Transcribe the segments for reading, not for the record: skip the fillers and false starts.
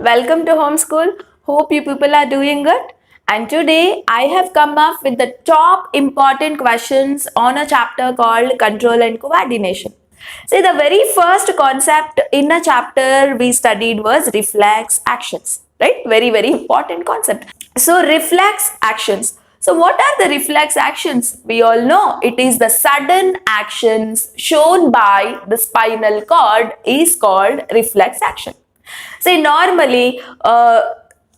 welcome to Homeschool. Hope you people are doing good. And today I have come up with the top important questions on a chapter called Control and Coordination. See, the very first concept in a chapter we studied was reflex actions, right? Very, very important concept. So, reflex actions. So, what are the reflex actions? We all know it is the sudden actions shown by the spinal cord is called reflex action. See, normally,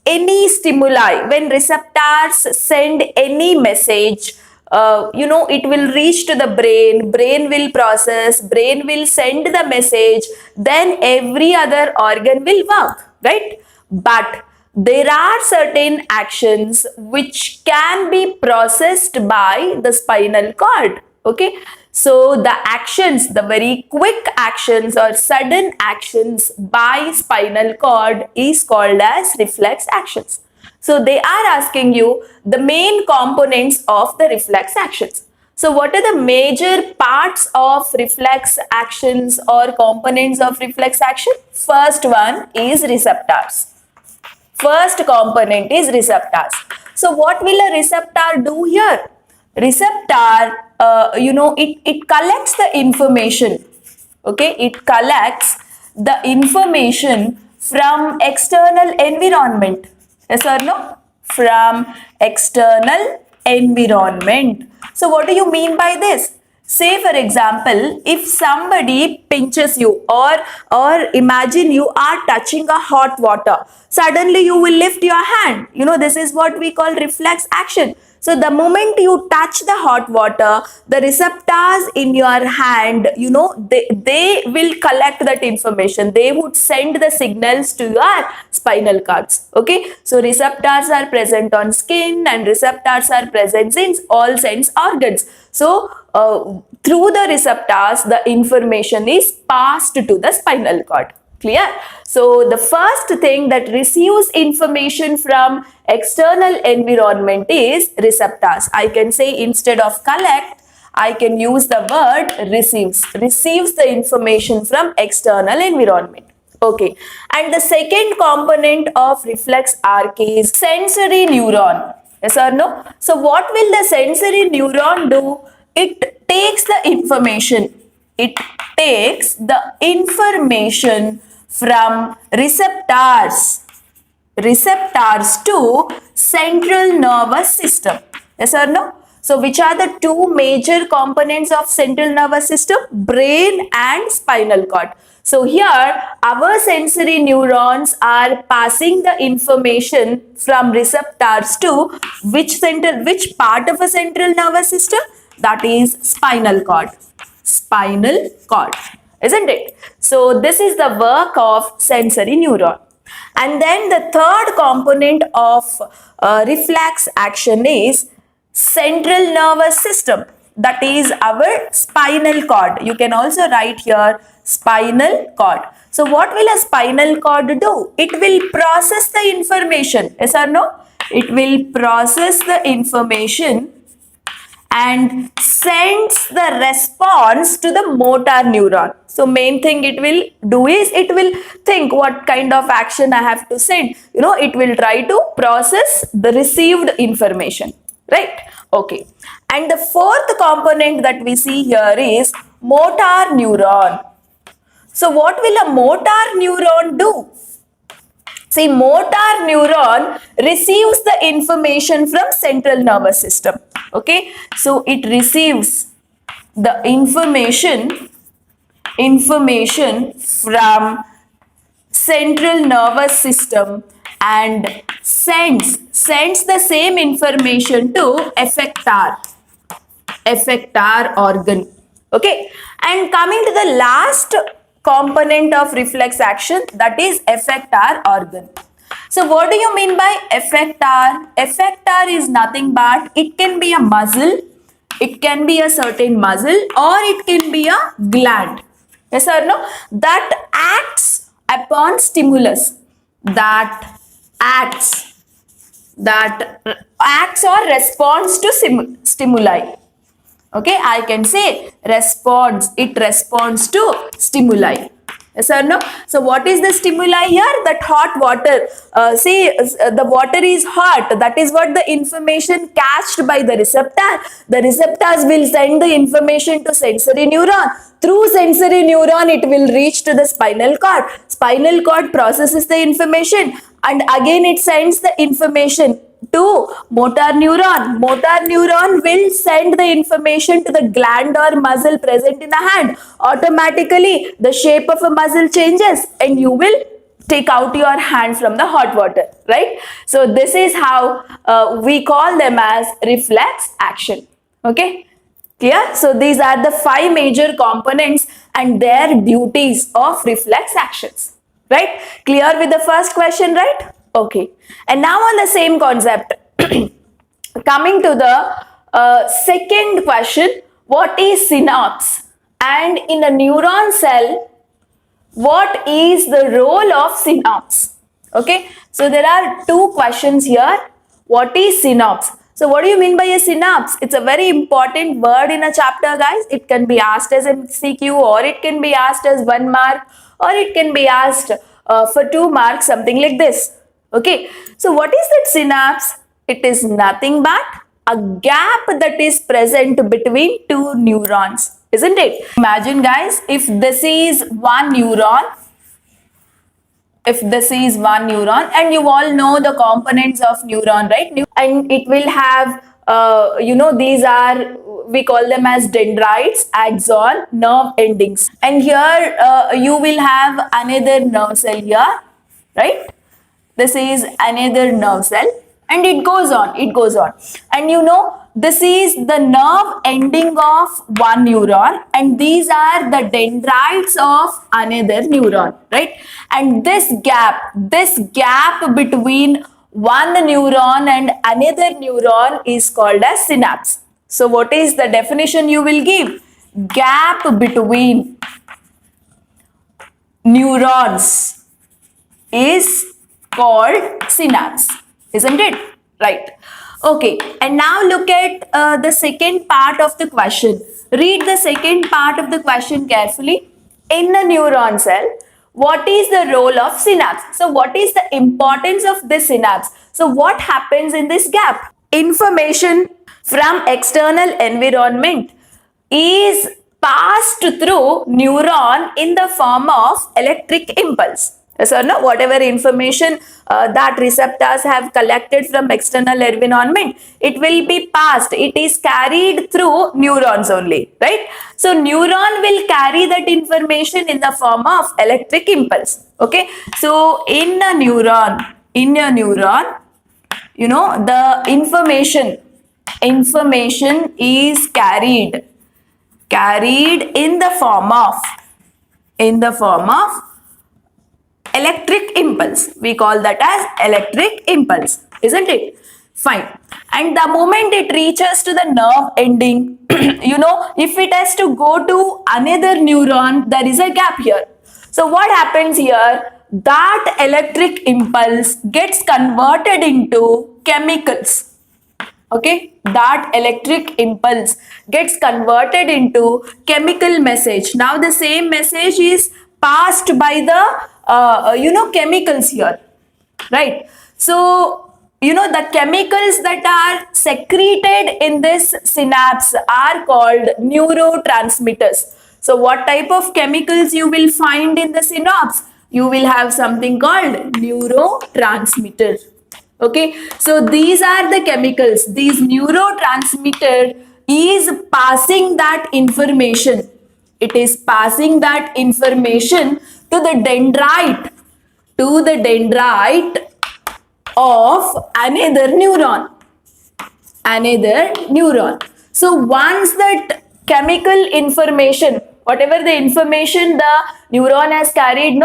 any stimuli, when receptors send any message, it will reach to the brain will process, brain will send the message, then every other organ will work, right? But there are certain actions which can be processed by the spinal cord. Okay, so the actions, the very quick actions or sudden actions by spinal cord is called as reflex actions. So they are asking you the main components of the reflex actions. So what are the major parts of reflex actions or components of reflex action? First one is receptors. First component is receptors. So what will a receptor do here? Receptor, it collects the information. Okay, it collects the information from external environment. Yes or no? From external environment. So what do you mean by this? Say for example, if somebody pinches you or imagine you are touching a hot water, suddenly you will lift your hand. This is what we call reflex action. So the moment you touch the hot water, the receptors in your hand, they will collect that information. They would send the signals to your spinal cords. Okay, so receptors are present on skin and receptors are present in all sense organs. So through the receptors, the information is passed to the spinal cord. Clear? So the first thing that receives information from external environment is receptors. I can say instead of collect, I can use the word receives. Receives the information from external environment. Okay. And the second component of reflex arc is sensory neuron. Yes or no? So what will the sensory neuron do? It takes the information. It takes the information from receptors to central nervous system. Yes or no? So which are the two major components of central nervous system? Brain and spinal cord. So here our sensory neurons are passing the information from receptors to which part of a central nervous system? That is spinal cord. Spinal cord, isn't it? So this is the work of sensory neuron. And then the third component of reflex action is central nervous system. That is our spinal cord. You can also write here spinal cord. So what will a spinal cord do? It will process the information. Yes or no? It will process the information and sends the response to the motor neuron. So main thing it will do is it will think what kind of action I have to send. It will try to process the received information, right? Okay. And the fourth component that we see here is motor neuron. So what will a motor neuron do? See, motor neuron receives the information from central nervous system. Okay, so it receives the information from central nervous system and sends the same information to effector organ. Okay, and coming to the last component of reflex action, that is effector organ. So what do you mean by effector? Effector is nothing but it can be a muscle, it can be a certain muscle, or it can be a gland. Yes or no? That acts upon stimulus. That acts or responds to stimuli. Okay, I can say responds. It responds to stimuli. Yes or no? So what is the stimuli here? That hot water. The water is hot. That is what the information catched by the receptor. The receptors will send the information to sensory neuron. Through sensory neuron, it will reach to the spinal cord. Spinal cord processes the information and again it sends the information to motor neuron. Motor neuron will send the information to the gland or muscle present in the hand. Automatically, the shape of a muscle changes and you will take out your hand from the hot water, right? So this is how we call them as reflex action. Okay, clear? So these are the 5 major components and their duties of reflex actions, right? Clear with the first question, right? Okay, and now on the same concept, coming to the second question, what is synapse? And in a neuron cell, what is the role of synapse? Okay, so there are 2 questions here. What is synapse? So what do you mean by a synapse? It's a very important word in a chapter, guys. It can be asked as MCQ or it can be asked as 1 mark or it can be asked for 2 marks, something like this. Okay, so what is that synapse? It is nothing but a gap that is present between 2 neurons, isn't it? Imagine, guys, if this is one neuron, and you all know the components of neuron, right? And it will have, these are, we call them as dendrites, axon, nerve endings. And here you will have another nerve cell here, right? This is another nerve cell and it goes on. And this is the nerve ending of one neuron and these are the dendrites of another neuron, right? And this gap between one neuron and another neuron is called as synapse. So what is the definition you will give? Gap between neurons is called synapse, isn't it? Right. Okay, and now look at the second part of the question. Read the second part of the question carefully. In a neuron cell, what is the role of synapse? So what is the importance of this synapse? So what happens in this gap? Information from external environment is passed through neuron in the form of electric impulse. Yes or no? Whatever information that receptors have collected from external environment, it will be passed. It is carried through neurons only, right? So neuron will carry that information in the form of electric impulse. Okay. So in a neuron, the information is carried in the form of electric impulse. We call that as electric impulse, isn't it? Fine. And the moment it reaches to the nerve ending, if it has to go to another neuron, there is a gap here. So what happens here? That electric impulse gets converted into chemicals. Okay, that electric impulse gets converted into chemical message. Now the same message is passed by the chemicals here, right? So the chemicals that are secreted in this synapse are called neurotransmitters. So what type of chemicals you will find in the synapse? You will have something called neurotransmitter. Okay, so these are the chemicals. These neurotransmitter is passing that information. It is passing that information to the dendrite of another neuron. So once that chemical information, whatever the information the neuron has carried,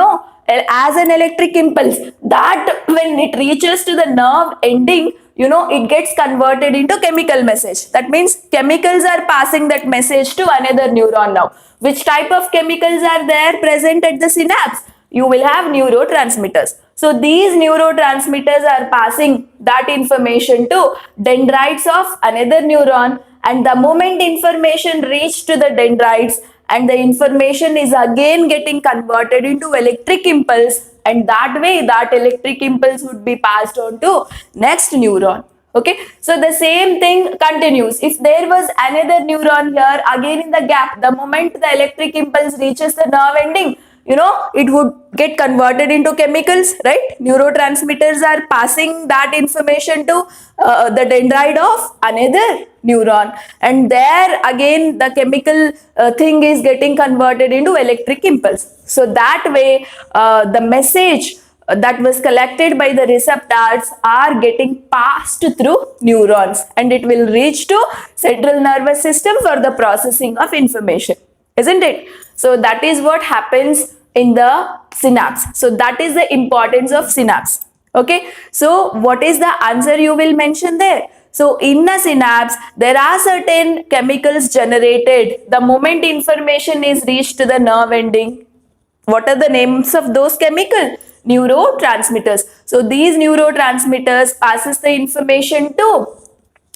as an electric impulse, that when it reaches to the nerve ending, it gets converted into chemical message. That means chemicals are passing that message to another neuron now. Which type of chemicals are there present at the synapse? You will have neurotransmitters. So these neurotransmitters are passing that information to dendrites of another neuron, and the moment information reached to the dendrites, and the information is again getting converted into electric impulse, and that way that electric impulse would be passed on to next neuron. Okay, so the same thing continues. If there was another neuron here, again in the gap, the moment the electric impulse reaches the nerve ending, it would get converted into chemicals, right? Neurotransmitters are passing that information to the dendrite of another neuron, and there again the chemical thing is getting converted into electric impulse. So that way the message that was collected by the receptors are getting passed through neurons, and it will reach to central nervous system for the processing of information, isn't it? So that is what happens in the synapse. So that is the importance of synapse. Okay, so what is the answer you will mention there? So in a synapse, there are certain chemicals generated the moment information is reached to the nerve ending. What are the names of those chemicals? Neurotransmitters. So these neurotransmitters passes the information to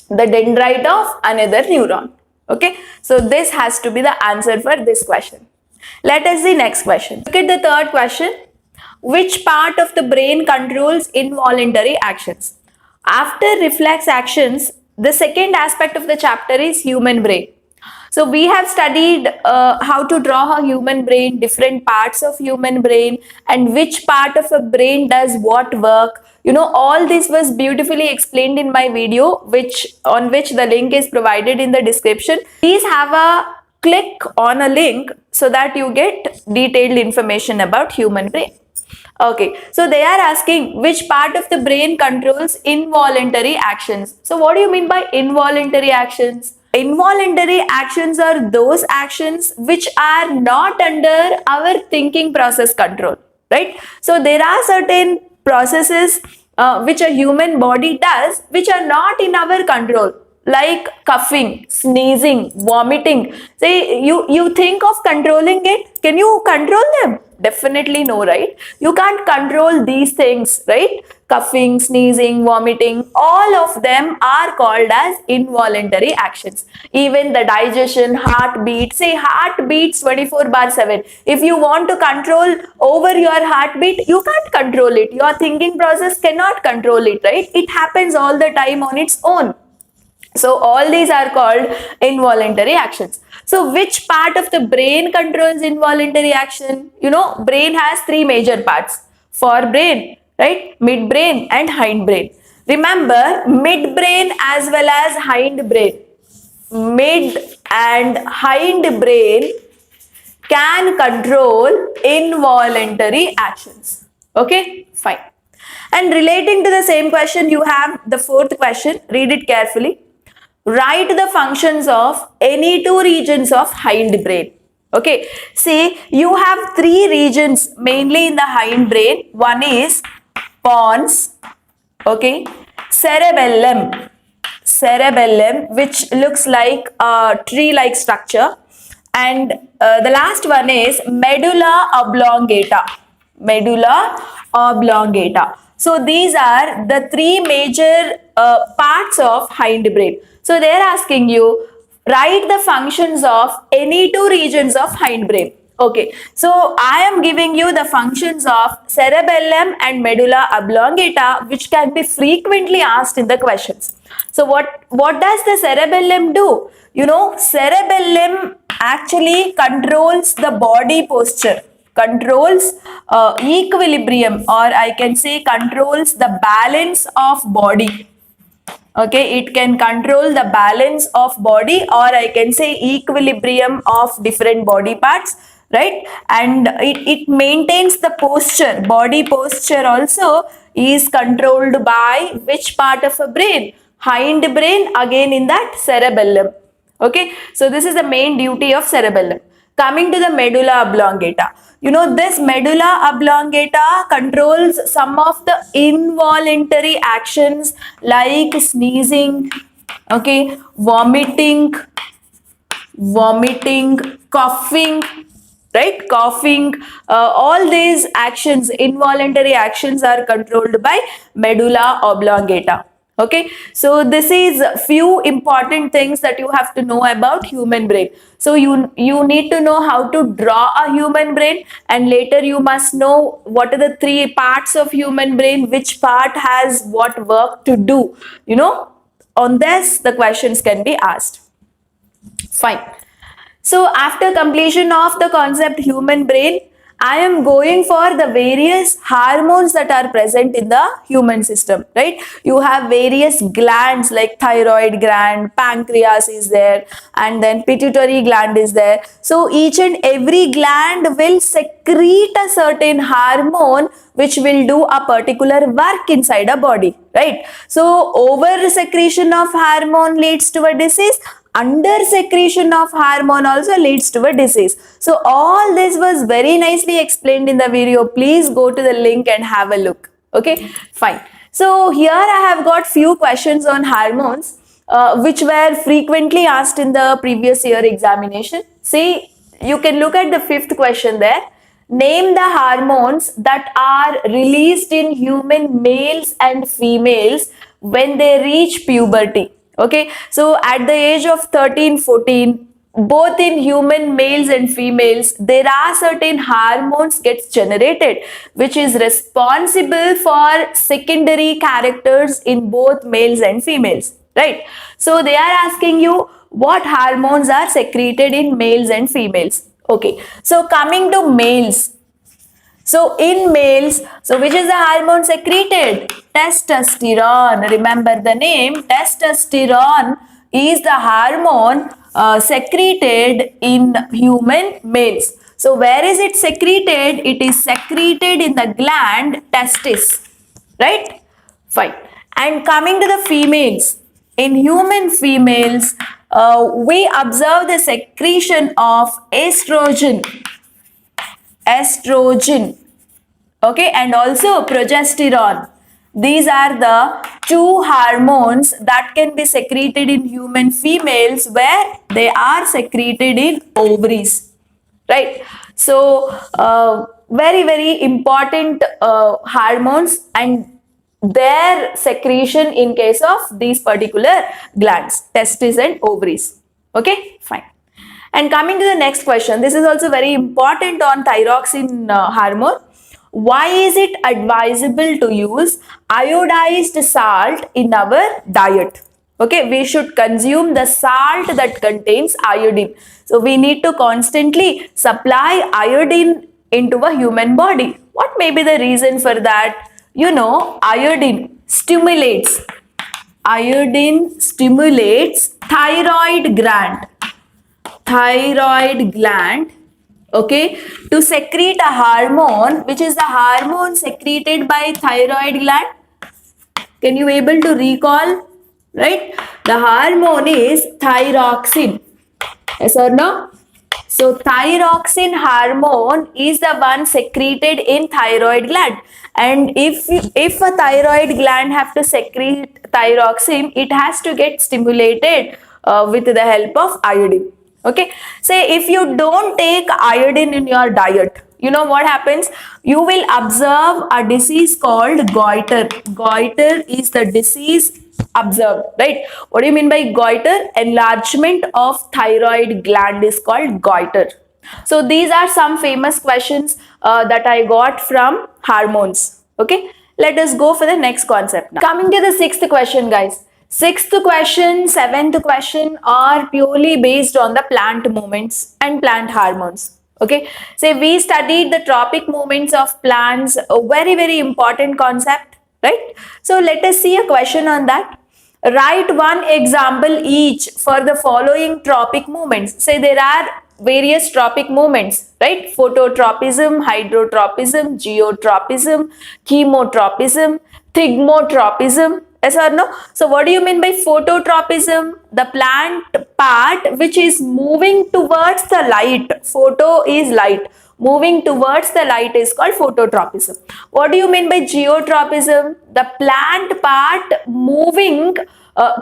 the dendrite of another neuron. Okay, so this has to be the answer for this question. Let us see next question. Look at the third question. Which part of the brain controls involuntary actions? After reflex actions, the second aspect of the chapter is human brain. So we have studied how to draw a human brain, different parts of human brain, and which part of a brain does what work. All this was beautifully explained in my video, on which the link is provided in the description. Please have a click on a link so that you get detailed information about human brain. Okay, so they are asking which part of the brain controls involuntary actions. So what do you mean by involuntary actions? Involuntary actions are those actions which are not under our thinking process control, right? So there are certain processes which a human body does which are not in our control, like coughing, sneezing, vomiting. Say you think of controlling it. Can you control them? Definitely no, right? You can't control these things, right? Coughing, sneezing, vomiting, all of them are called as involuntary actions. Even the digestion, heartbeat, say heart beats 24/7. If you want to control over your heartbeat, you can't control it. Your thinking process cannot control it, right? It happens all the time on its own. So all these are called involuntary actions. So which part of the brain controls involuntary action? Brain has three major parts. Forebrain, right? Midbrain and hindbrain. Remember, midbrain as well as hindbrain. Mid and hindbrain can control involuntary actions. Okay, fine. And relating to the same question, you have the fourth question. Read it carefully. Write the functions of any two regions of hindbrain. Okay, see, you have three regions mainly in the hindbrain. One is pons, okay, cerebellum, which looks like a tree-like structure, and the last one is medulla oblongata. So these are the three major parts of hindbrain. So they are asking you, write the functions of any two regions of hindbrain. Okay, so I am giving you the functions of cerebellum and medulla oblongata, which can be frequently asked in the questions. So what does the cerebellum do? Cerebellum actually controls the body posture, controls equilibrium, or I can say controls the balance of body. Okay, it can control the balance of body, or I can say equilibrium of different body parts, right? And it maintains the posture. Body posture also is controlled by which part of a brain? Hindbrain, again in that cerebellum. Okay, so this is the main duty of cerebellum. Coming to the medulla oblongata. This medulla oblongata controls some of the involuntary actions like sneezing, okay, vomiting, coughing, right? Coughing, all these actions, involuntary actions, are controlled by medulla oblongata. Okay, so this is few important things that you have to know about human brain. So you need to know how to draw a human brain, and later you must know what are the three parts of human brain, which part has what work to do. On this the questions can be asked. Fine. So after completion of the concept human brain, I am going for the various hormones that are present in the human system, right? You have various glands like thyroid gland, pancreas is there, and then pituitary gland is there. So each and every gland will secrete a certain hormone which will do a particular work inside a body, right? So over secretion of hormone leads to a disease, under secretion of hormone also leads to a disease. So all this was very nicely explained in the video. Please go to the link and have a look. Okay, fine. So here I have got few questions on hormones which were frequently asked in the previous year examination. See, you can look at the fifth question there. Name the hormones that are released in human males and females when they reach puberty. Okay, so at the age of 13, 14, both in human males and females, there are certain hormones gets generated which is responsible for secondary characters in both males and females, right? So they are asking you what hormones are secreted in males and females. Okay, so coming to males. So in males, so which is the hormone secreted? Testosterone. Remember the name, testosterone is the hormone secreted in human males. So where is it secreted? It is secreted in the gland testis, right? Fine. And coming to the females, in human females, we observe the secretion of estrogen, okay, and also progesterone. These are the two hormones that can be secreted in human females where they are secreted in ovaries, right? So very very important hormones and their secretion in case of these particular glands, testes and ovaries. Okay, fine. And coming to the next question, this is also very important on thyroxine hormone. Why is it advisable to use iodized salt in our diet? Okay, we should consume the salt that contains iodine. So we need to constantly supply iodine into a human body. What may be the reason for that? Iodine stimulates thyroid gland, okay, to secrete a hormone, which is the hormone secreted by thyroid gland. Can you able to recall, right? The hormone is thyroxine. Yes or no? So thyroxine hormone is the one secreted in thyroid gland, and if a thyroid gland have to secrete thyroxine, it has to get stimulated with the help of iodine. Okay, say if you don't take iodine in your diet, you know what happens? You will observe a disease called goiter. Goiter is the disease observed, right? What do you mean by goiter? Enlargement of thyroid gland is called goiter. So these are some famous questions that I got from hormones. Okay, let us go for the next concept now. Coming to the sixth question, guys. Sixth question, seventh question are purely based on the plant movements and plant hormones. Okay, so we studied the tropic movements of plants, a very very important concept, right? So let us see a question on that. Write one example each for the following tropic movements. Say there are various tropic movements, right? Phototropism, hydrotropism, geotropism, chemotropism, thigmotropism. Yes or no? So what do you mean by phototropism? The plant part which is moving towards the light. Photo is light. Moving towards the light is called phototropism. What do you mean by geotropism? The plant part moving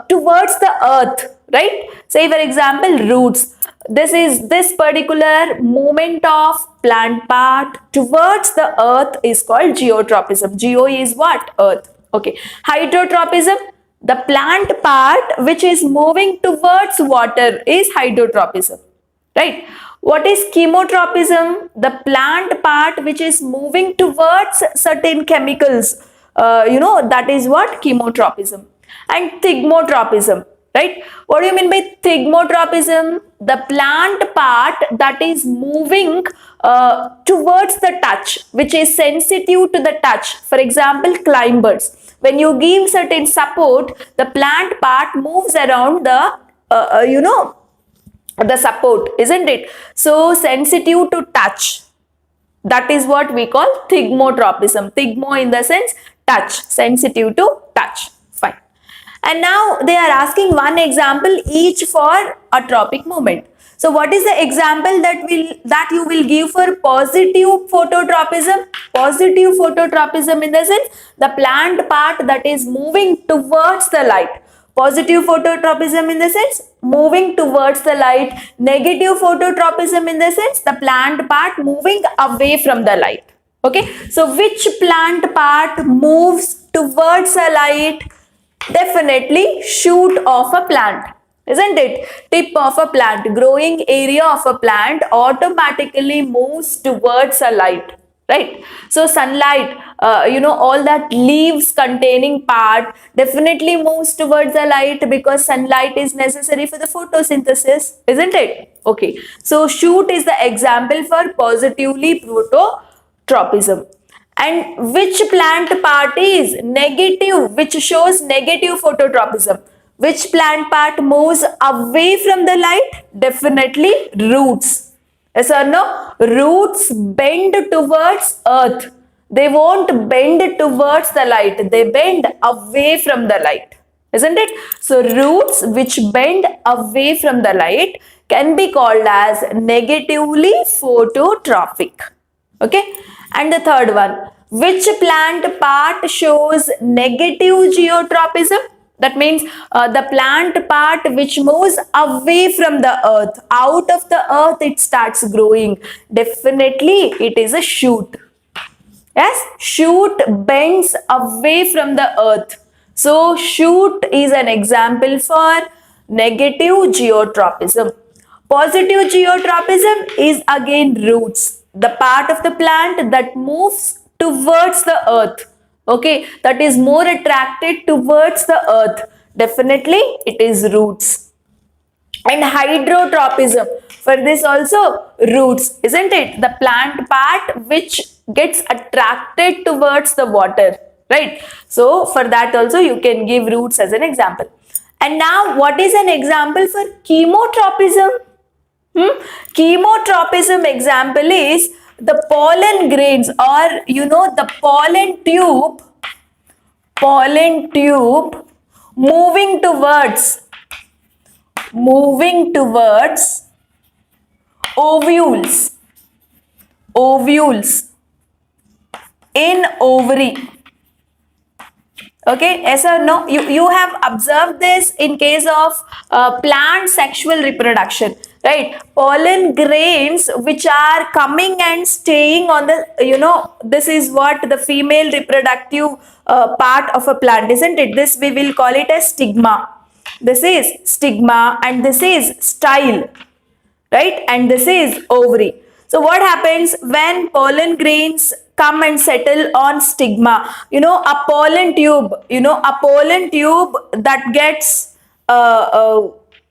towards the earth, right? Say for example roots. This particular movement of plant part towards the earth is called geotropism. Geo is what? Earth. Okay. Hydrotropism, The plant part which is moving towards water is hydrotropism, right? What is chemotropism? The plant part which is moving towards certain chemicals, that is what chemotropism. And thigmotropism, right? What do you mean by thigmotropism? The plant part that is moving towards the touch, which is sensitive to the touch. For example, climbers. When you give certain support, the plant part moves around the support, isn't it? So sensitive to touch. That is what we call thigmotropism. Thigmo in the sense touch, sensitive to touch. Fine. And now they are asking one example each for a tropic movement. So what is the example that you will give for positive phototropism? Positive phototropism in the sense the plant part that is moving towards the light. Positive phototropism in the sense moving towards the light. Negative phototropism in the sense the plant part moving away from the light. Okay, so which plant part moves towards the light? Definitely shoot of a plant, isn't it? Tip of a plant, growing area of a plant automatically moves towards a light, right? So sunlight, all that leaves containing part definitely moves towards the light because sunlight is necessary for the photosynthesis, isn't it? Okay, so shoot is the example for positively phototropism. And which plant part is negative, which shows negative phototropism? Which plant part moves away from the light? Definitely roots. Yes or no? Roots bend towards earth. They won't bend towards the light. They bend away from the light. Isn't it? So roots which bend away from the light can be called as negatively phototropic. Okay. And the third one, which plant part shows negative geotropism? That means the plant part which moves away from the earth. Out of the earth it starts growing. Definitely it is a shoot. Yes, shoot bends away from the earth. So shoot is an example for negative geotropism. Positive geotropism is again roots. The part of the plant that moves towards the earth. Okay, that is more attracted towards the earth. Definitely it is roots. And hydrotropism, for this also roots, isn't it? The plant part which gets attracted towards the water, right? So for that also you can give roots as an example. And now what is an example for chemotropism? Chemotropism example is the pollen grains, or the pollen tube moving towards ovules in ovary. Okay, yes or no? You have observed this in case of plant sexual reproduction, right? Pollen grains which are coming and staying on the, this is what the female reproductive part of a plant, isn't it? This we will call it as stigma. This is stigma and this is style, right? And this is ovary. So what happens when pollen grains come and settle on stigma? A pollen tube, that gets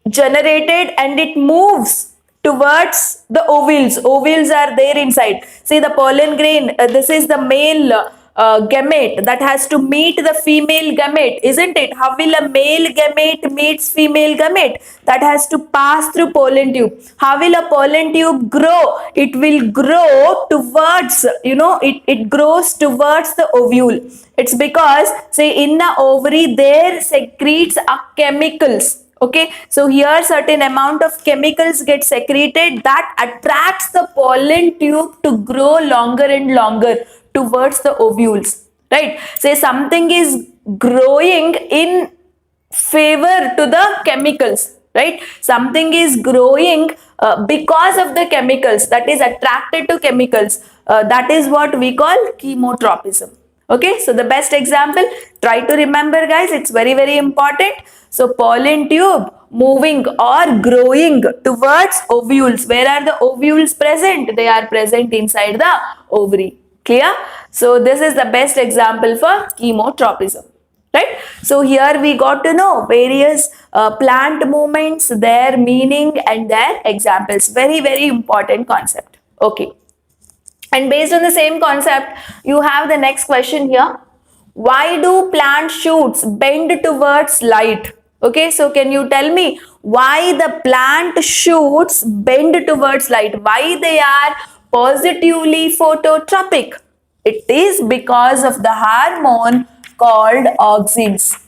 generated and it moves towards the ovules. Ovules are there inside. See the pollen grain, this is the male gamete that has to meet the female gamete, isn't it? How will a male gamete meets female gamete? That has to pass through pollen tube. How will a pollen tube grow? It will grow towards, it grows towards the ovule. It's because, say, in the ovary there secretes chemicals. Okay, so here certain amount of chemicals get secreted that attracts the pollen tube to grow longer and longer towards the ovules, right? Say something is growing in favor to the chemicals, right? Something is growing because of the chemicals, that is attracted to chemicals. That is what we call chemotropism, Okay, so the best example, try to remember guys, it's very important. So pollen tube moving or growing towards ovules. Where are the ovules present? They are present inside the ovary. Clear? So this is the best example for chemotropism. Right? So here we got to know various plant movements, their meaning and their examples. Very important concept. Okay. And based on the same concept, you have the next question here. Why do plant shoots bend towards light? Okay, so can you tell me why the plant shoots bend towards light? Why they are positively phototropic? It is because of the hormone called auxins.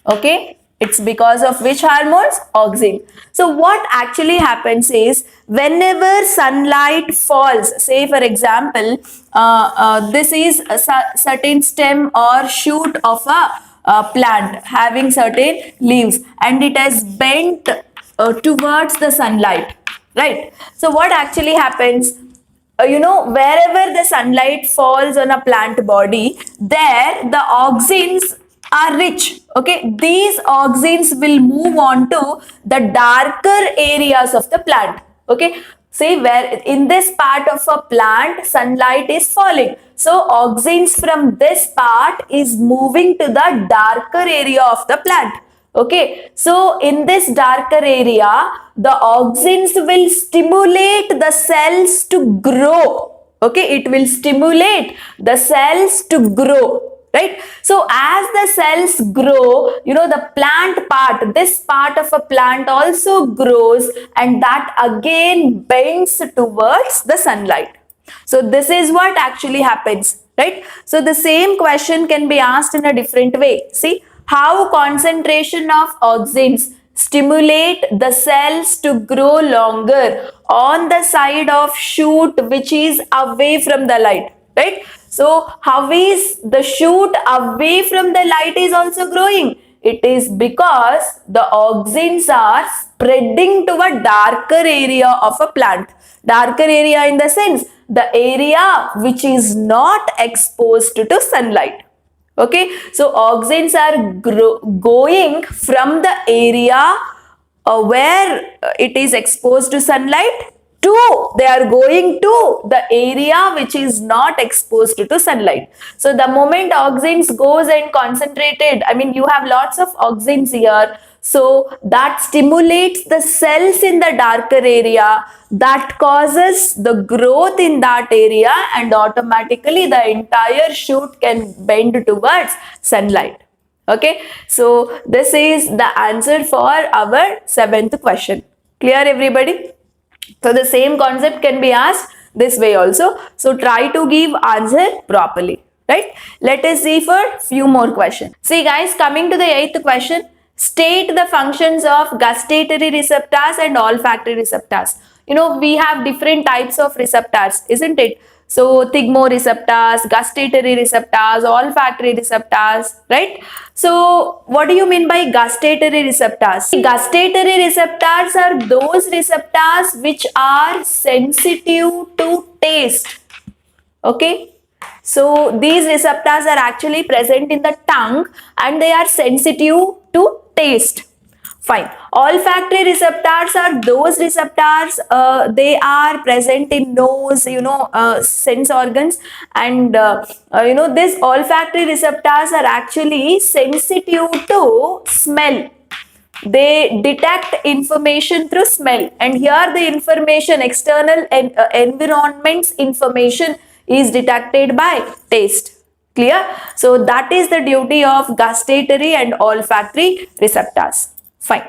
Okay, it's because of which hormones? Auxin. So what actually happens is whenever sunlight falls, say for example, this is a certain stem or shoot of a plant having certain leaves and it has bent towards the sunlight, right? So what actually happens? Wherever the sunlight falls on a plant body, there the auxins are rich. Okay, these auxins will move on to the darker areas of the plant. Okay, see where in this part of a plant sunlight is falling. So auxins from this part is moving to the darker area of the plant. Okay, so in this darker area, the auxins will stimulate the cells to grow. Okay, it will stimulate the cells to grow, right? So as the cells grow, the plant part, this part of a plant also grows and that again bends towards the sunlight. So this is what actually happens, right? So the same question can be asked in a different way. See, how concentration of auxins stimulate the cells to grow longer on the side of shoot which is away from the light, right? So how is the shoot away from the light is also growing? It is because the auxins are spreading to a darker area of a plant. Darker area in the sense, the area which is not exposed to sunlight. Okay, so auxins are going from the area where it is exposed to sunlight to, they are going to the area which is not exposed to sunlight. So the moment auxins goes and concentrated, I mean you have lots of auxins here, so that stimulates the cells in the darker area, that causes the growth in that area and automatically the entire shoot can bend towards sunlight. Okay, so this is the answer for our 7th question. Clear everybody? So the same concept can be asked this way also. So try to give answer properly, right? Let us see for few more questions. See guys, coming to the 8th question, state the functions of gustatory receptors and olfactory receptors. We have different types of receptors, isn't it? So thigmoreceptors, gustatory receptors, olfactory receptors, right? So what do you mean by gustatory receptors? Gustatory receptors are those receptors which are sensitive to taste. Okay. So these receptors are actually present in the tongue and they are sensitive to taste. Fine. Olfactory receptors are those receptors, they are present in nose, sense organs, and these olfactory receptors are actually sensitive to smell. They detect information through smell, and here the information, external environment's information is detected by taste. Clear? So that is the duty of gustatory and olfactory receptors. Fine.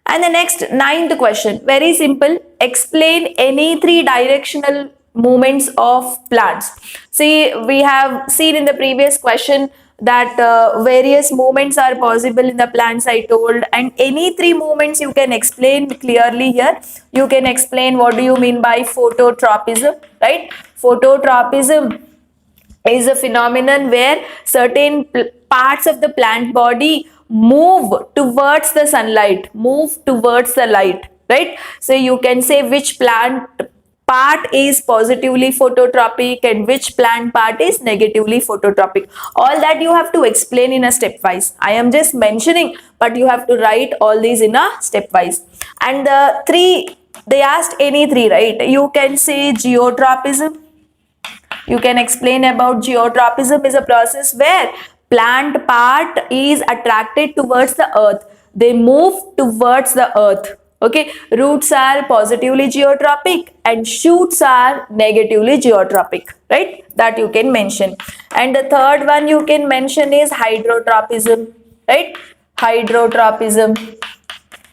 And the next 9th question, very simple. Explain any 3 directional movements of plants. See, we have seen in the previous question that various movements are possible in the plants I told, and any 3 movements you can explain clearly here. You can explain what do you mean by phototropism, right? Phototropism is a phenomenon where certain parts of the plant body move towards the sunlight, move towards the light, right? So you can say which plant part is positively phototropic and which plant part is negatively phototropic. All that you have to explain in a stepwise. I am just mentioning, but you have to write all these in a stepwise. And the three, they asked any three, right? You can say geotropism. You can explain about geotropism is a process where plant part is attracted towards the earth. They move towards the earth. Okay, roots are positively geotropic and shoots are negatively geotropic, right? That you can mention. And the third one you can mention is hydrotropism, right? Hydrotropism.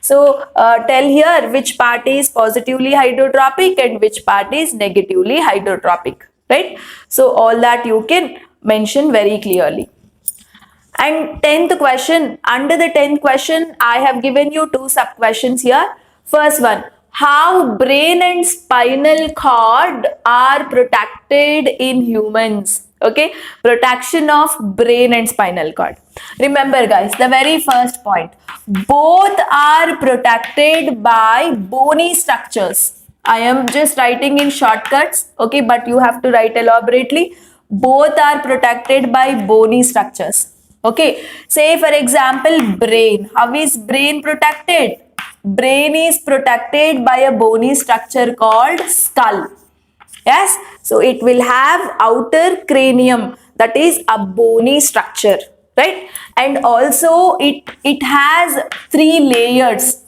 So tell here which part is positively hydrotropic and which part is negatively hydrotropic, right? So all that you can mention very clearly. And 10th question, under the 10th question, I have given you two sub questions here. First one, how brain and spinal cord are protected in humans? Okay, protection of brain and spinal cord. Remember guys, the very first point, both are protected by bony structures. I am just writing in shortcuts, okay, but you have to write elaborately. Both are protected by bony structures. Okay, say for example, brain. How is brain protected? Brain is protected by a bony structure called skull. Yes, so it will have outer cranium, that is a bony structure, right? And also it has three layers.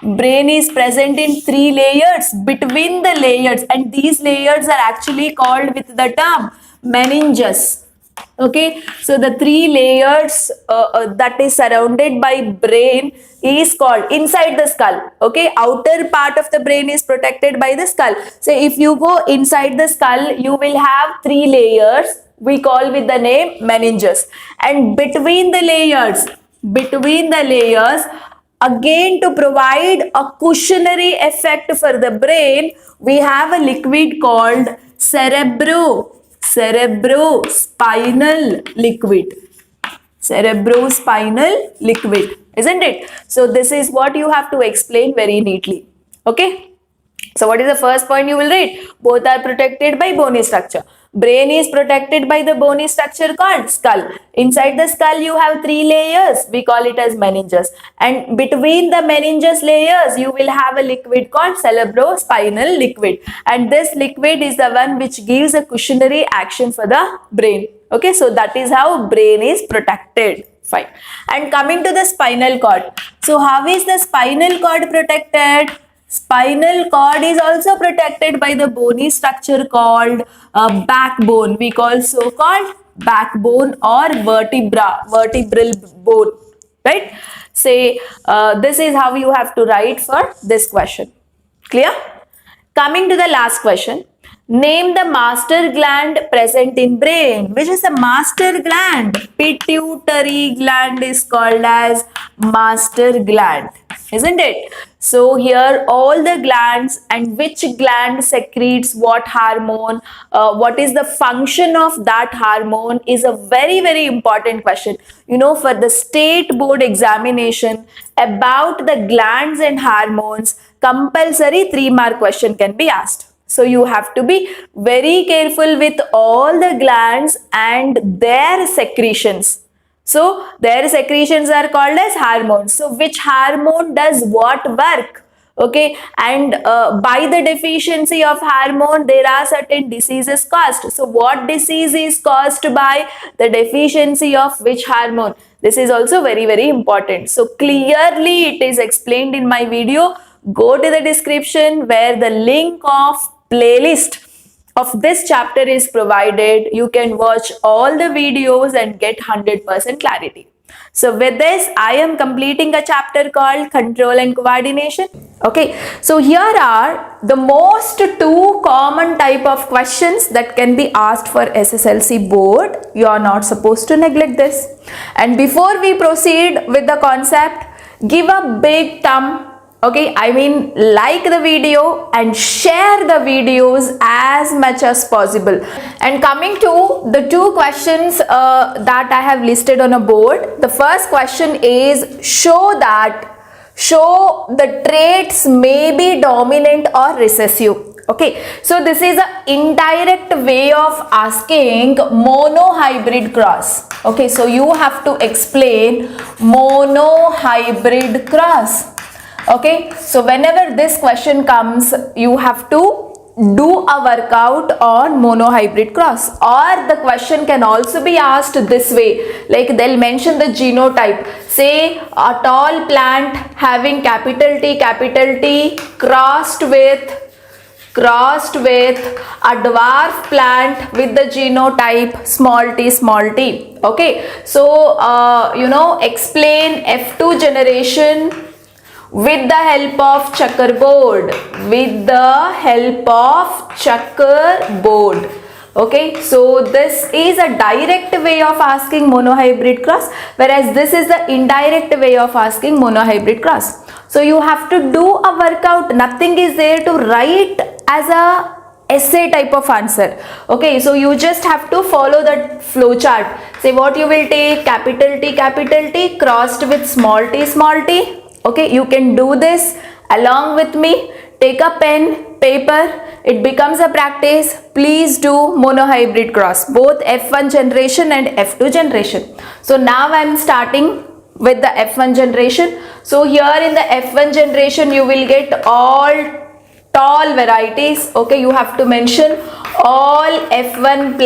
Brain is present in three layers. Between the layers, and these layers are actually called with the term meninges. Okay, so the three layers that is surrounded by brain is called inside the skull. Okay, outer part of the brain is protected by the skull. So if you go inside the skull, you will have three layers. We call with the name meninges. And between the layers, again to provide a cushionary effect for the brain, we have a liquid called cerebrospinal liquid. Cerebrospinal liquid, isn't it? So this is what you have to explain very neatly. Okay. So what is the first point you will read? Both are protected by bony structure. Brain is protected by the bony structure called skull. Inside the skull you have three layers. We call it as meninges. And between the meninges layers you will have a liquid called cerebrospinal liquid. And this liquid is the one which gives a cushionary action for the brain. Okay, so that is how brain is protected. Fine. And coming to the spinal cord. So how is the spinal cord protected? Spinal cord is also protected by the bony structure called backbone. We call so-called backbone or vertebral bone, right? Say this is how you have to write for this question. Clear? Coming to the last question. Name the master gland present in brain. Which is the master gland? Pituitary gland is called as master gland, isn't it? So here all the glands and which gland secretes what hormone, what is the function of that hormone is a very, very important question. You know, for the state board examination about the glands and hormones, compulsory 3-mark question can be asked. So you have to be very careful with all the glands and their secretions. So their secretions are called as hormones. So which hormone does what work? Okay, and by the deficiency of hormone there are certain diseases caused. So what disease is caused by the deficiency of which hormone? This is also very, very important. So clearly it is explained in my video. Go to the description where the link of playlist of this chapter is provided. You can watch all the videos and get 100% clarity. So with this, I am completing a chapter called Control and Coordination. Okay, so here are the most two common type of questions that can be asked for SSLC board. You are not supposed to neglect this. And before we proceed with the concept, give a big thumb. Okay, I mean like the video and share the videos as much as possible. And coming to the two questions that I have listed on a board. The first question is show the traits may be dominant or recessive. Okay, so this is an indirect way of asking monohybrid cross. Okay, so you have to explain monohybrid cross. Okay, so whenever this question comes, you have to do a workout on monohybrid cross. Or the question can also be asked this way, like they'll mention the genotype. Say a tall plant having capital T crossed with a dwarf plant with the genotype small t. Okay, so explain F2 generation with the help of checkerboard. Okay, so this is a direct way of asking monohybrid cross, whereas this is the indirect way of asking monohybrid cross. So you have to do a workout. Nothing is there to write as a essay type of answer. Okay, so you just have to follow the flow chart. Say what you will take, capital T crossed with small t. Okay, you can do this along with me. Take a pen, paper, it becomes a practice. Please do monohybrid cross, both F1 generation and F2 generation. So now I am starting with the F1 generation. So here in the F1 generation, you will get all tall varieties. Okay, you have to mention all F1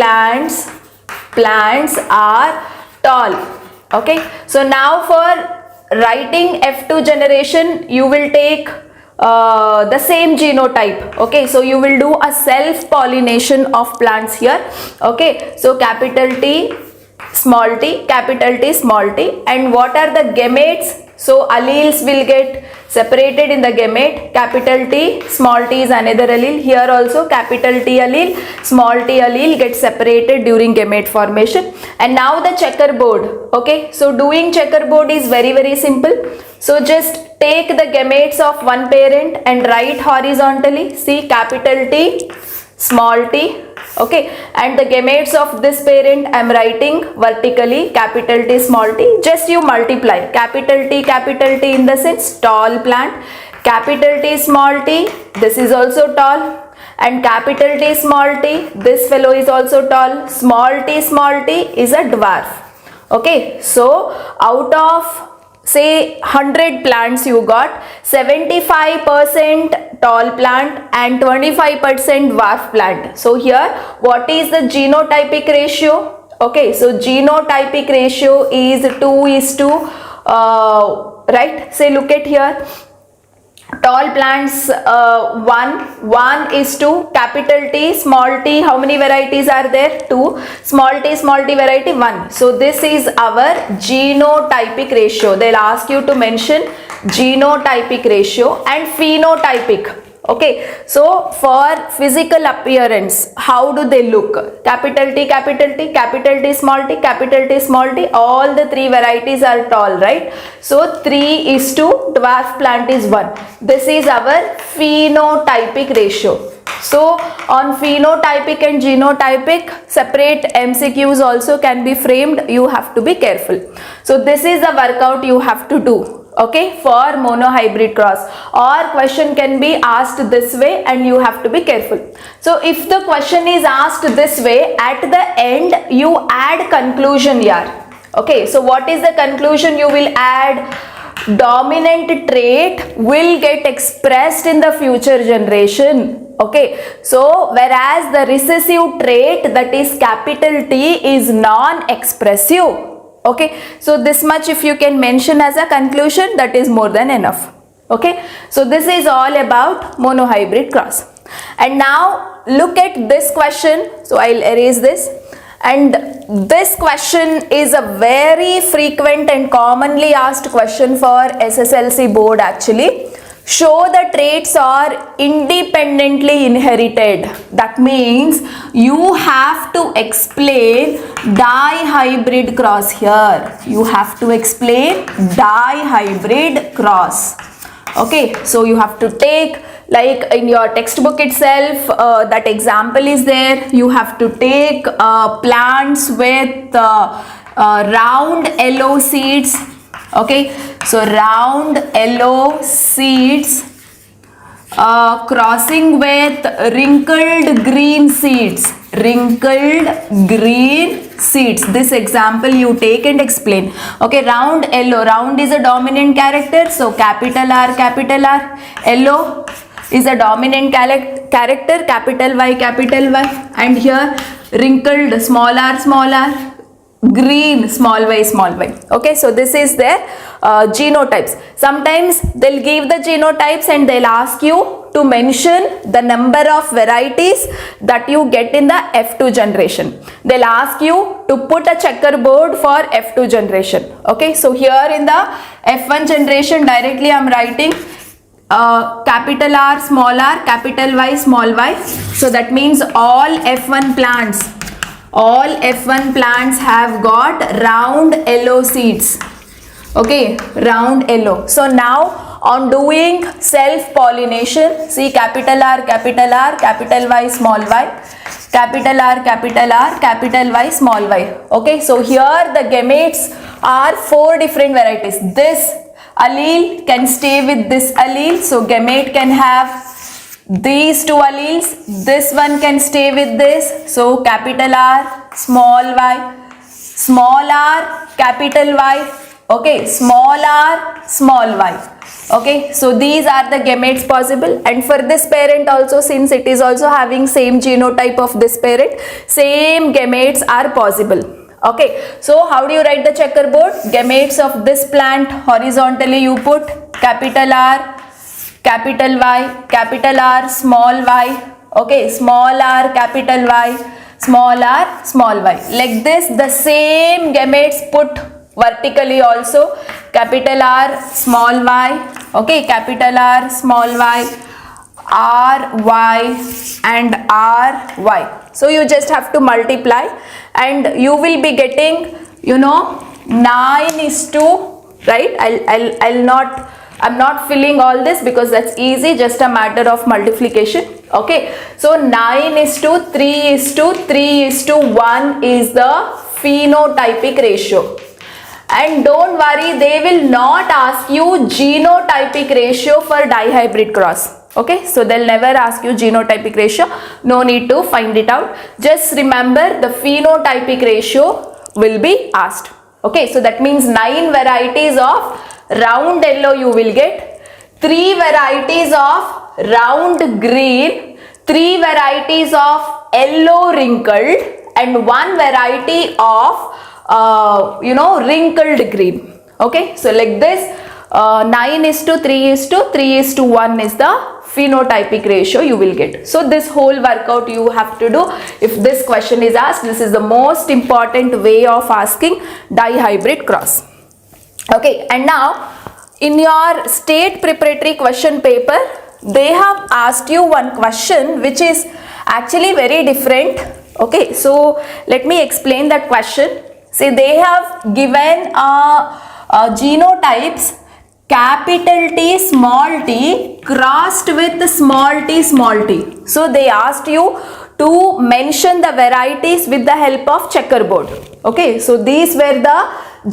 plants are tall. Okay, so now for writing F2 generation, you will take the same genotype. Okay, so you will do a self pollination of plants here. Okay, so capital T small t, and what are the gametes? So alleles will get separated in the gamete. Capital T small t is another allele. Here also capital T allele, small t allele gets separated during gamete formation. And now the checkerboard. Okay, so doing checkerboard is very simple. So just take the gametes of one parent and write horizontally. See, capital T small t. Okay, and the gametes of this parent I am writing vertically, capital T small t. Just you multiply capital T in the sense tall plant, capital T small t, this is also tall, and capital T small t, this fellow is also tall, small t is a dwarf. Okay, so out of say 100 plants, you got 75% tall plant and 25% dwarf plant. So here what is the genotypic ratio? Okay, so genotypic ratio is 2:, right? Say look at here, tall plants 1:, capital T small t, how many varieties are there? 2, small t variety 1. So this is our genotypic ratio. They'll ask you to mention genotypic ratio and phenotypic. Okay, so for physical appearance, how do they look? Capital T, small t, all the three varieties are tall, right? So 3:, dwarf plant is 1. This is our phenotypic ratio. So on phenotypic and genotypic, separate MCQs also can be framed. You have to be careful. So this is the workout you have to do. Okay, for monohybrid cross, or question can be asked this way and you have to be careful. So if the question is asked this way, at the end you add conclusion here. Okay, so what is the conclusion you will add? Dominant trait will get expressed in the future generation. Okay, so whereas the recessive trait, that is capital T, is non-expressive. Okay, so this much if you can mention as a conclusion, that is more than enough. Okay, so this is all about monohybrid cross. And now look at this question. So I'll erase this. And this question is a very frequent and commonly asked question for SSLC board actually. Show the traits are independently inherited. That means you have to explain dihybrid cross here. You have to explain dihybrid cross. Okay, so you have to take, like in your textbook itself, that example is there. You have to take plants with round yellow seeds. Okay, so round yellow seeds crossing with wrinkled green seeds. Wrinkled green seeds. This example you take and explain. Okay, round yellow. Round is a dominant character, so capital R, capital R. Yellow is a dominant character, capital Y, capital Y. And here wrinkled, small r, green, small y. Okay, so this is their genotypes. Sometimes they'll give the genotypes and they'll ask you to mention the number of varieties that you get in the F2 generation. They'll ask you to put a checkerboard for F2 generation. Okay, so here in the F1 generation directly I'm writing capital R, capital Y, small y. So that means all F1 plants have got round yellow seeds. Okay, round yellow. So now on doing self pollination, see capital R, capital Y, small y, capital R, capital Y, small y. Okay, so here the gametes are 4 different varieties. This allele can stay with this allele, so gamete can have these 2 alleles. This one can stay with this, so capital R, small r, capital Y. Okay, small r, small y. Okay, so these are the gametes possible, and for this parent also, since it is also having same genotype of this parent, same gametes are possible. Okay, so how do you write the checkerboard? Gametes of this plant, horizontally you put capital R, capital Y, capital R, small y. Okay, small r, capital Y, small r, small y. Like this, the same gametes put vertically also, capital R, small y. Okay, capital R, small y, R, Y and R, Y. So you just have to multiply and you will be getting, 9:2, right? I'm not filling all this because that's easy, just a matter of multiplication. Okay, so 9:3:3:1 is the phenotypic ratio. And don't worry, they will not ask you genotypic ratio for dihybrid cross. Okay, so they'll never ask you genotypic ratio. No need to find it out. Just remember the phenotypic ratio will be asked. Okay, so that means 9 varieties of round yellow you will get, 3 varieties of round green, 3 varieties of yellow wrinkled, and 1 variety of wrinkled green. Okay, so like this, 9:3:3:1 is the phenotypic ratio you will get. So this whole workout you have to do. If this question is asked, this is the most important way of asking dihybrid cross. Okay, and now in your state preparatory question paper, they have asked you one question which is actually very different. Okay, so let me explain that question. See, they have given genotypes capital T, small t crossed with small t. So they asked you to mention the varieties with the help of checkerboard. Okay, so these were the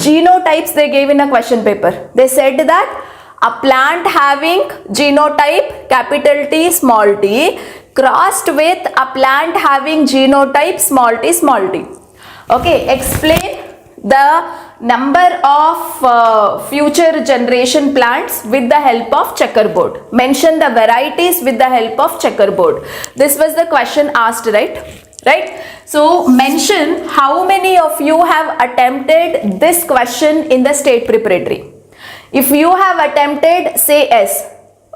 genotypes they gave in a question paper. They said that a plant having genotype capital T, small t crossed with a plant having genotype small t. Okay, explain the number of future generation plants with the help of checkerboard. Mention the varieties with the help of checkerboard. This was the question asked, right? So mention how many of you have attempted this question in the state preparatory. If you have attempted, say yes.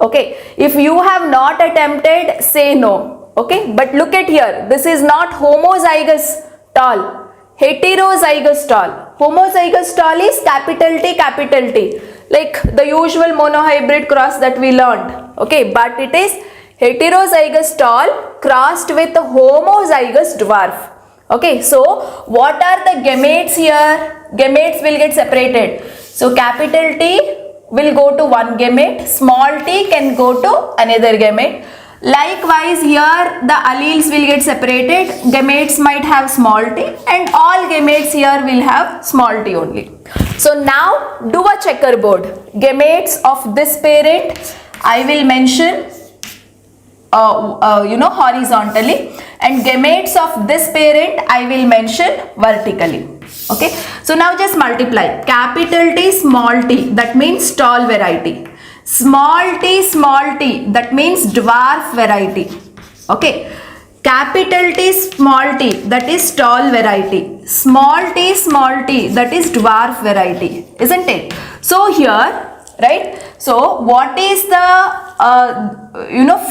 Okay, if you have not attempted, say no. Okay, but look at here, this is not homozygous tall, heterozygous tall. Homozygous tall is capital T, like the usual monohybrid cross that we learned. Okay, but it is heterozygous tall crossed with homozygous dwarf. Okay, so what are the gametes here? Gametes will get separated. So capital T will go to one gamete, small t can go to another gamete. Likewise, here the alleles will get separated. Gametes might have small t and all gametes here will have small t only. So now do a checkerboard. Gametes of this parent I will mention horizontally, and gametes of this parent I will mention vertically. Okay, so now just multiply. Capital T small t, that means tall variety. Small t, that means dwarf variety. Okay, capital T small t, that is tall variety. Small t, that is dwarf variety, isn't it? So here, right, so what is the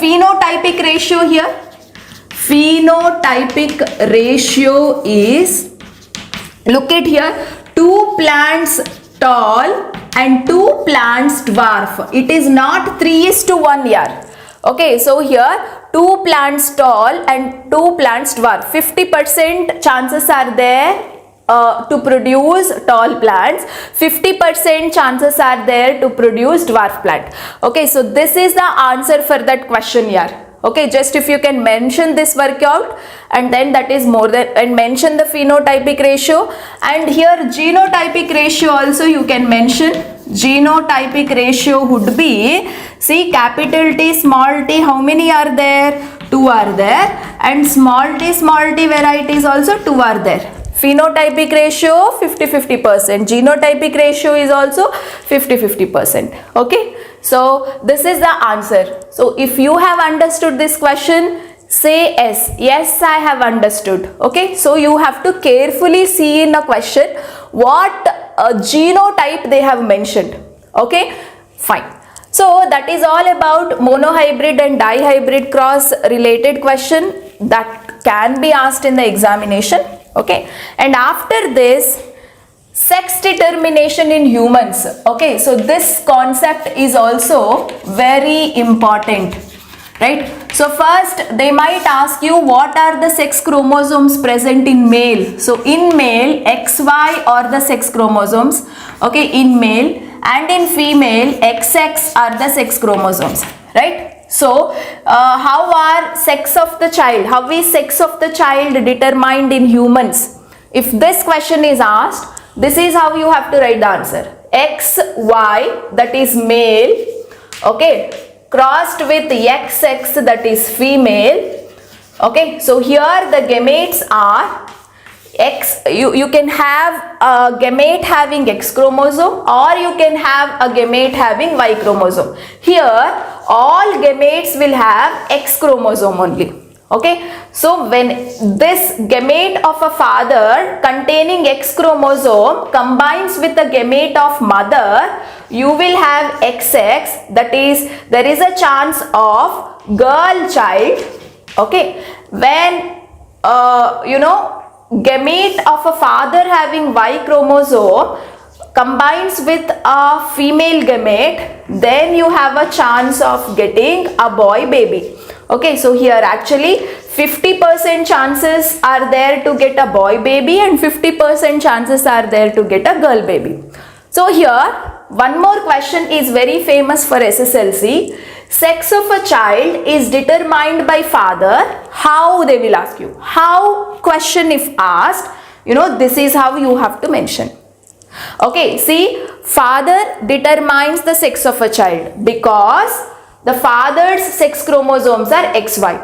phenotypic ratio here? Phenotypic ratio is, look at here, 2 plants tall and 2 plants dwarf. It is not 3:1 here. Okay, so here 2 plants tall and 2 plants dwarf. 50% chances are there to produce tall plants, 50% chances are there to produce dwarf plant. Okay, so this is the answer for that question here. Okay, just if you can mention this workout, and then that is more than, and mention the phenotypic ratio, and here genotypic ratio also you can mention. Genotypic ratio would be, see, capital T small t, how many are there? 2 are there, and small t varieties also 2 are there. Phenotypic ratio 50-50%, genotypic ratio is also 50-50%. Okay, so this is the answer. So if you have understood this question, say yes. Yes, I have understood. Okay, so you have to carefully see in a question what genotype they have mentioned. Okay, fine. So that is all about monohybrid and dihybrid cross related question that can be asked in the examination. Okay, and after this, sex determination in humans. Okay, so this concept is also very important, right? So first they might ask you, what are the sex chromosomes present in male? So in male, XY are the sex chromosomes, okay, in male, and in female, XX are the sex chromosomes, right? So how are sex of the child, how is sex of the child determined in humans? If this question is asked, this is how you have to write the answer. XY, that is male, okay, crossed with XX, that is female. Okay, so here the gametes are X. You can have a gamete having X chromosome, or you can have a gamete having Y chromosome. Here all gametes will have X chromosome only. Okay, so when this gamete of a father containing X chromosome combines with the gamete of mother, you will have XX, that is, there is a chance of girl child. Okay, when gamete of a father having Y chromosome combines with a female gamete, then you have a chance of getting a boy baby. Okay, so here actually 50% chances are there to get a boy baby and 50% chances are there to get a girl baby. So here one more question is very famous for SSLC. Sex of a child is determined by father. How, they will ask you. How question if asked, this is how you have to mention. Okay, see, father determines the sex of a child because the father's sex chromosomes are XY.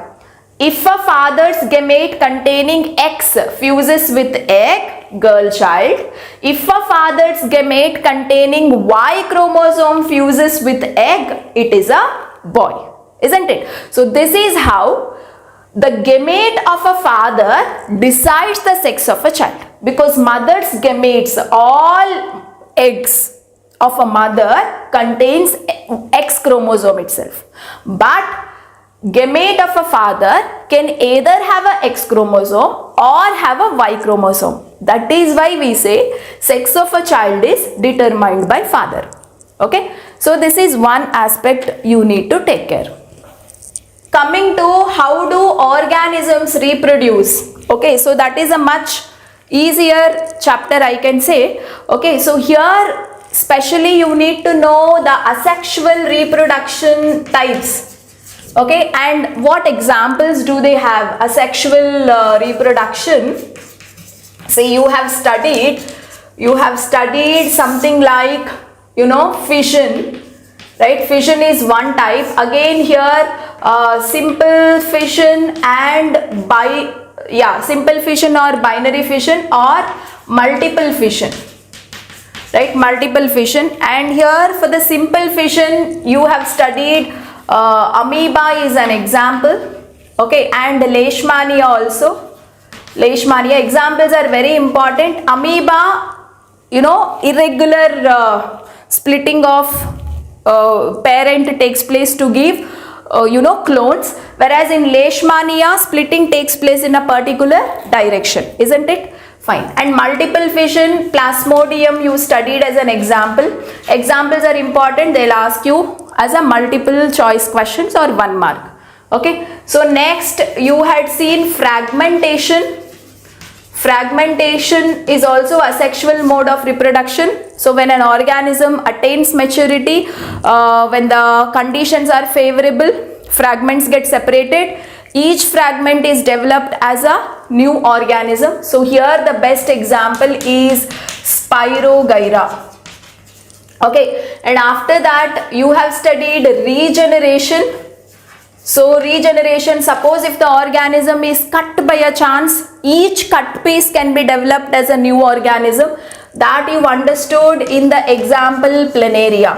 If a father's gamete containing X fuses with egg, girl child. If a father's gamete containing Y chromosome fuses with egg, it is a boy, isn't it? So this is how the gamete of a father decides the sex of a child, because mother's gametes, all eggs of a mother contains X chromosome itself, but gamete of a father can either have a X chromosome or have a Y chromosome. That is why we say sex of a child is determined by father. Okay, so this is one aspect you need to take care. Coming to how do organisms reproduce. Okay, so that is a much easier chapter, I can say. Okay, so here specially you need to know the asexual reproduction types. Okay, and what examples do they have? Asexual reproduction. Say you have studied something like fission, right? Fission is one type. Again here simple fission and simple fission or binary fission or multiple fission, right? Multiple fission. And here for the simple fission you have studied amoeba is an example, okay, and leishmania also. Leishmania examples are very important. Amoeba, irregular splitting of parent takes place to give clones, whereas in leishmania splitting takes place in a particular direction, isn't it? Fine. And multiple fission, plasmodium you studied as an example. Examples are important, they'll ask you as a multiple choice questions or 1 mark. Okay, so next you had seen fragmentation. Fragmentation is also a sexual mode of reproduction. So when an organism attains maturity, when the conditions are favorable, fragments get separated. Each fragment is developed as a new organism. So here the best example is Spirogyra. Okay, and after that you have studied regeneration. So regeneration, suppose if the organism is cut by a chance, each cut piece can be developed as a new organism. That you understood in the example planaria.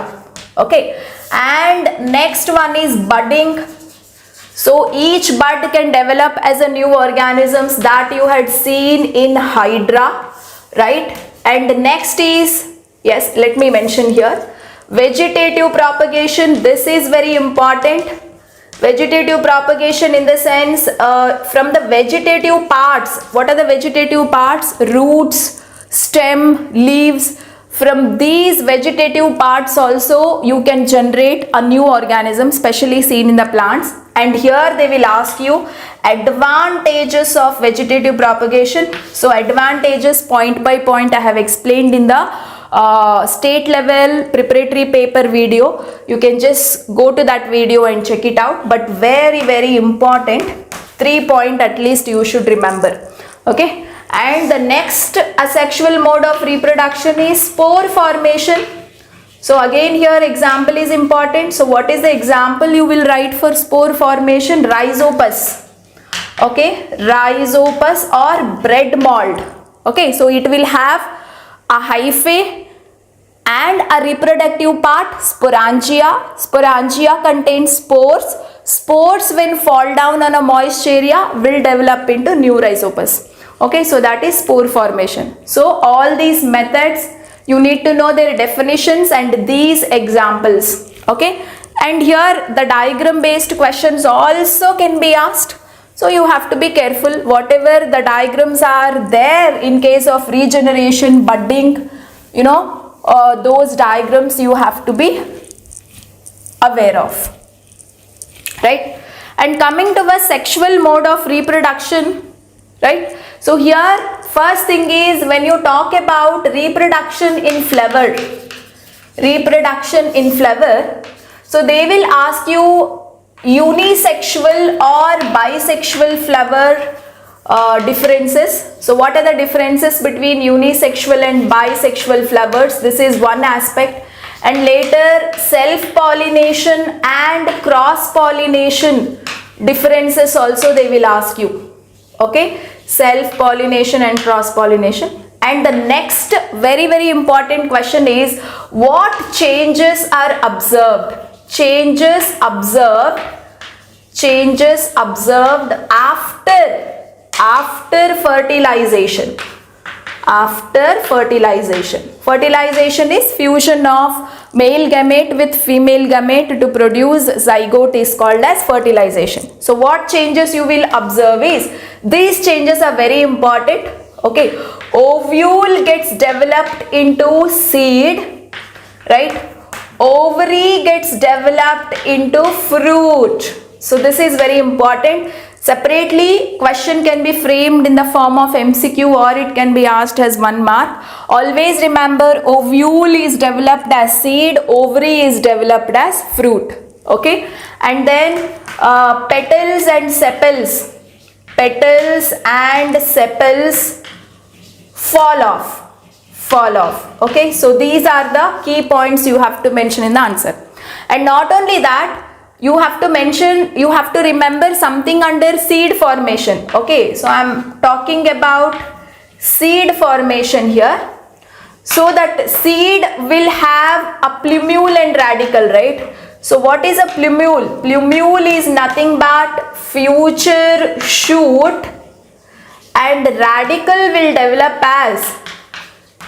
Okay, and next one is budding. So each bud can develop as a new organisms, that you had seen in Hydra, right? And next is, yes, let me mention here, vegetative propagation. This is very important. Vegetative propagation in the sense from the vegetative parts. What are the vegetative parts? Roots, stem, leaves. From these vegetative parts also you can generate a new organism, especially seen in the plants. And here they will ask you advantages of vegetative propagation. So advantages point by point I have explained in the state level preparatory paper video. You can just go to that video and check it out. But very, very important, 3 points at least you should remember. Okay. And the next asexual mode of reproduction is spore formation. So again here example is important. So what is the example you will write for spore formation? Rhizopus. Okay, rhizopus or bread mold. Okay, so it will have a hyphae and a reproductive part, sporangia. Sporangia contains spores. Spores when fall down on a moist area will develop into new rhizopus. Okay, so that is spore formation. So all these methods you need to know their definitions and these examples. Okay, and here the diagram based questions also can be asked. So you have to be careful, whatever the diagrams are there in case of regeneration, budding, those diagrams you have to be aware of, right? And coming to a sexual mode of reproduction, right? So here first thing is, when you talk about reproduction in flower, so they will ask you unisexual or bisexual flower differences. So what are the differences between unisexual and bisexual flowers? This is one aspect. And later self-pollination and cross-pollination differences also they will ask you. Okay, self-pollination and cross-pollination. And the next very, very important question is, what changes are observed? Changes observed after fertilization. After fertilization. Fertilization is fusion of male gamete with female gamete to produce zygote is called as fertilization. So what changes you will observe is, these changes are very important. Okay, ovule gets developed into seed, right? Ovary gets developed into fruit. So this is very important. Separately, question can be framed in the form of MCQ or it can be asked as 1 mark. Always remember, ovule is developed as seed, ovary is developed as fruit. Okay, and then petals and sepals. Petals and sepals fall off. Okay, so these are the key points you have to mention in the answer. And not only that, you have to mention, you have to remember something under seed formation. Okay, so I'm talking about seed formation here. So that seed will have a plumule and radicle, right? So what is a plumule? Plumule is nothing but future shoot, and radicle will develop as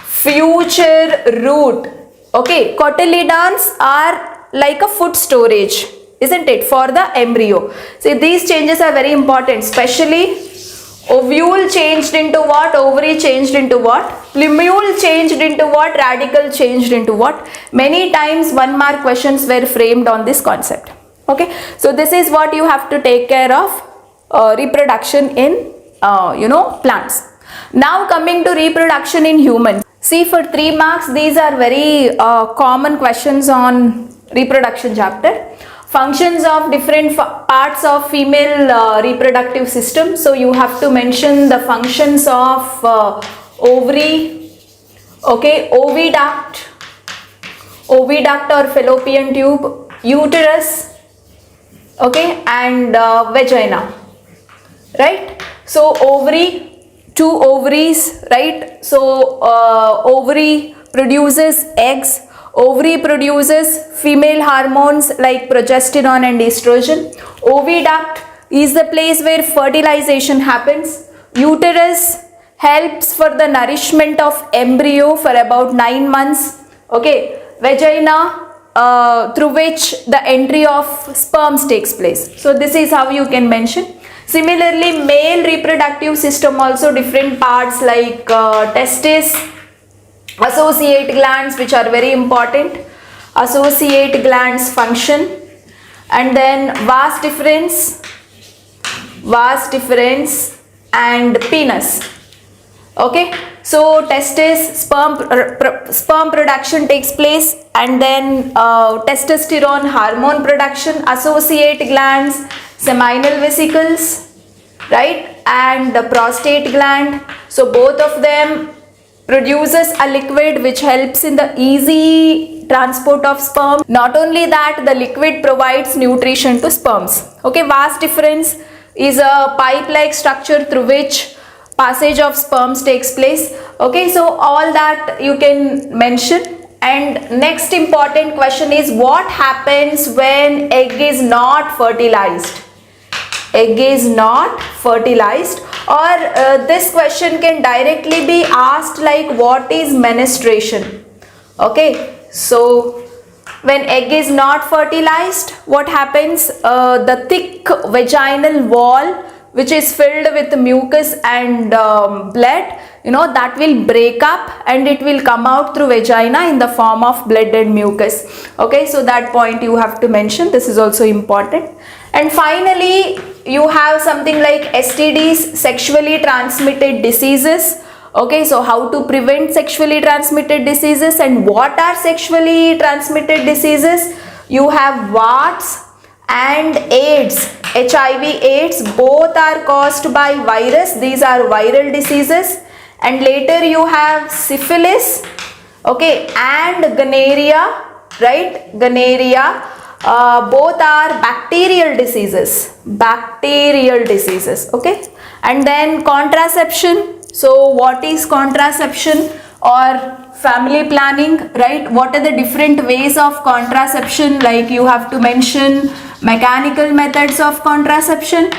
future root. Okay, cotyledons are like a food storage, isn't it, for the embryo. See, these changes are very important, especially ovule changed into what, ovary changed into what, plumule changed into what, radical changed into what. Many times 1 mark questions were framed on this concept. Okay, so this is what you have to take care of reproduction in plants. Now coming to reproduction in humans. See, for 3 marks these are very common questions on reproduction chapter. Functions of different parts of female reproductive system. So you have to mention the functions of ovary, okay, oviduct or fallopian tube, uterus, okay, and vagina, right? So ovary, 2 ovaries, right? So ovary produces eggs. Ovary produces female hormones like progesterone and estrogen. Oviduct is the place where fertilization happens. Uterus helps for the nourishment of embryo for about 9 months. Okay, vagina through which the entry of sperms takes place. So this is how you can mention. Similarly, male reproductive system also different parts like testis, associate glands, which are very important, associate glands function, and then vas deferens and penis. Okay, so testis, sperm production takes place, and then testosterone hormone production, associate glands, seminal vesicles, right, and the prostate gland. So both of them produces a liquid which helps in the easy transport of sperm. Not only that, the liquid provides nutrition to sperms. Okay, vas deferens is a pipe-like structure through which passage of sperms takes place. Okay, so all that you can mention. And next important question is, what happens when egg is not fertilized? Egg is not fertilized, or this question can directly be asked like, what is menstruation? Okay, so when egg is not fertilized, what happens? The thick vaginal wall which is filled with mucus and blood, that will break up and it will come out through vagina in the form of blood and mucus. Okay, so that point you have to mention. This is also important. And finally, you have something like STDs, sexually transmitted diseases. Okay, so how to prevent sexually transmitted diseases and what are sexually transmitted diseases? You have warts and AIDS, HIV, AIDS, both are caused by virus. These are viral diseases. And later you have syphilis, okay, and gonorrhea, right? Gonorrhea. Both are bacterial diseases, okay. And then contraception. So what is contraception or family planning, right? What are the different ways of contraception? Like you have to mention mechanical methods of contraception,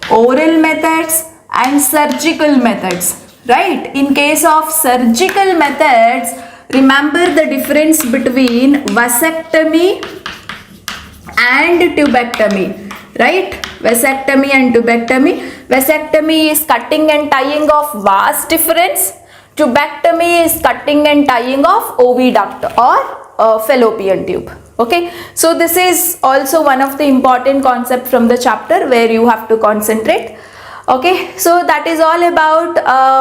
oral methods and surgical methods, right? In case of surgical methods, remember the difference between vasectomy and tubectomy, right? Vasectomy and tubectomy. Vasectomy is cutting and tying of vas deferens. Tubectomy is cutting and tying of oviduct or fallopian tube. Okay, so this is also one of the important concepts from the chapter where you have to concentrate. Okay, so that is all about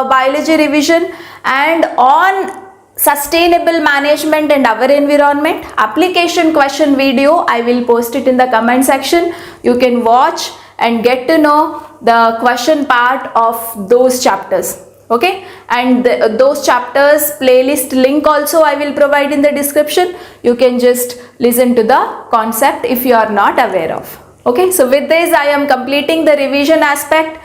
biology revision. And on sustainable management and our environment, application question video, I will post it in the comment section. You can watch and get to know the question part of those chapters. Okay, and those chapters playlist link also I will provide in the description. You can just listen to the concept if you are not aware of. Okay, so with this I am completing the revision aspect.